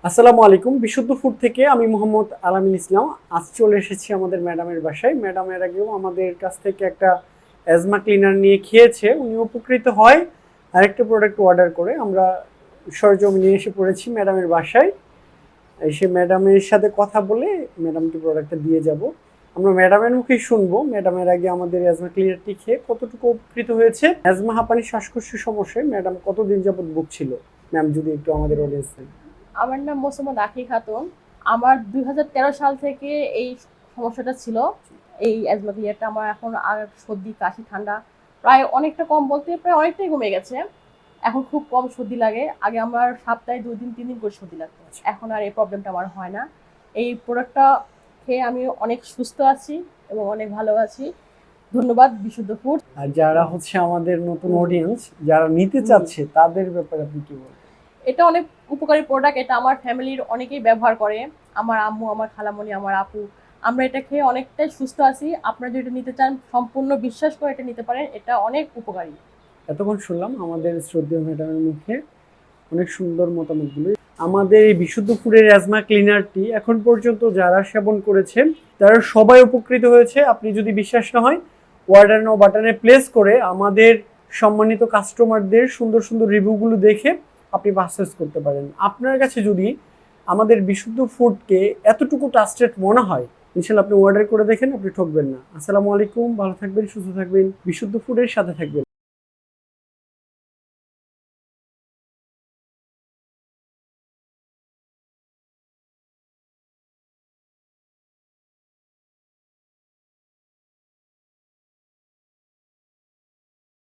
আসসালামু আলাইকুম। বিশুদ্ধ ফুড থেকে আমি মোহাম্মদ আলামিন ইসলাম। আজ চলে এসেছি আমাদের ম্যাডামের বাসায়। ম্যাডাম এর আগেও আমাদের কাছ থেকে একটা অ্যাজমা ক্লিনার নিয়ে খেয়েছে, উনি উপকৃত হয়। আরেকটা প্রোডাক্ট অর্ডার করে আমরা সরজমিনে এসে পড়েছি ম্যাডামের বাসায়। এসে ম্যাডামের সাথে কথা বলে ম্যাডামকে প্রোডাক্টটা দিয়ে যাব। আমরা ম্যাডামের মুখেই শুনবো ম্যাডামের আগে আমাদের অ্যাজমা ক্লিনারটি খেয়ে কতটুকু উপকৃত হয়েছে। অ্যাজমা হাঁপানি শ্বাসকষ্টের সমস্যায় ম্যাডাম কতদিন যাবত ভুগছিল, ম্যাম যদি একটু আমাদের অডিয়েন্সে। আমার নাম মোসাম্মদ আখি খাতুন। আমার 2013 সাল থেকে এই সমস্যাটা ছিল। এই অ্যাজমা ক্লিয়ারটা আমার এখন আর সর্দি কাশি ঠান্ডা প্রায় অনেকটা কম, বলতে প্রায় অনেকটাই কমে গেছে। এখন খুব কম সর্দি লাগে। আগে আমার সপ্তাহে 2 দিন 3 দিন করে সর্দি লাগতো, এখন আর এই প্রবলেমটা আমার হয় না। এই প্রোডাক্টটা খেয়ে আমি অনেক সুস্থ আছি এবং অনেক ভালো আছি। ধন্যবাদ বিশুদ্ধ ফুড। আর যারা হচ্ছে আমাদের নতুন অডিয়েন্স যারা নিতে চাচ্ছে তাদের ব্যাপারে আপনি কি বলবেন? এটা অনেক উপকারী প্রোডাক্ট। এটা আমার ফ্যামিলির অনেকেই ব্যবহার করে। আমার আম্মু, আমার খালামণি, আমার আপু, আমরা এটা খেয়ে অনেকটাই সুস্থ আছি। আপনারা যদি এটা নিতে চান সম্পূর্ণ বিশ্বাস করে এটা নিতে পারেন। এটা অনেক উপকারী। এতক্ষণ শুনলাম আমাদের শ্রদ্ধেয় ম্যাডামের মুখে অনেক সুন্দর মতামতগুলো। আমাদের এই বিশুদ্ধ ফুডের অ্যাজমা ক্লিনারটি এখন পর্যন্ত যারা সেবন করেছেন তারা সবাই উপকৃত হয়েছে। আপনি যদি বিশ্বাস না হয়, অর্ডার নাও বাটনে প্লেস করে আমাদের সম্মানিত কাস্টমারদের সুন্দর সুন্দর রিভিউগুলো দেখে আপনি পারচেজ করতে পারেন। আপনার কাছে যদি আমাদের বিশুদ্ধ ফুডকে এতটুকু ট্রাস্টেড মনে হয়, ইনশাল্লাহ আপনি অর্ডার করে দেখেন, আপনি ঠকবেন না। আসসালামু আলাইকুম, ভালো থাকবেন, সুস্থ থাকবেন, বিশুদ্ধ ফুডের সাথে থাকবেন।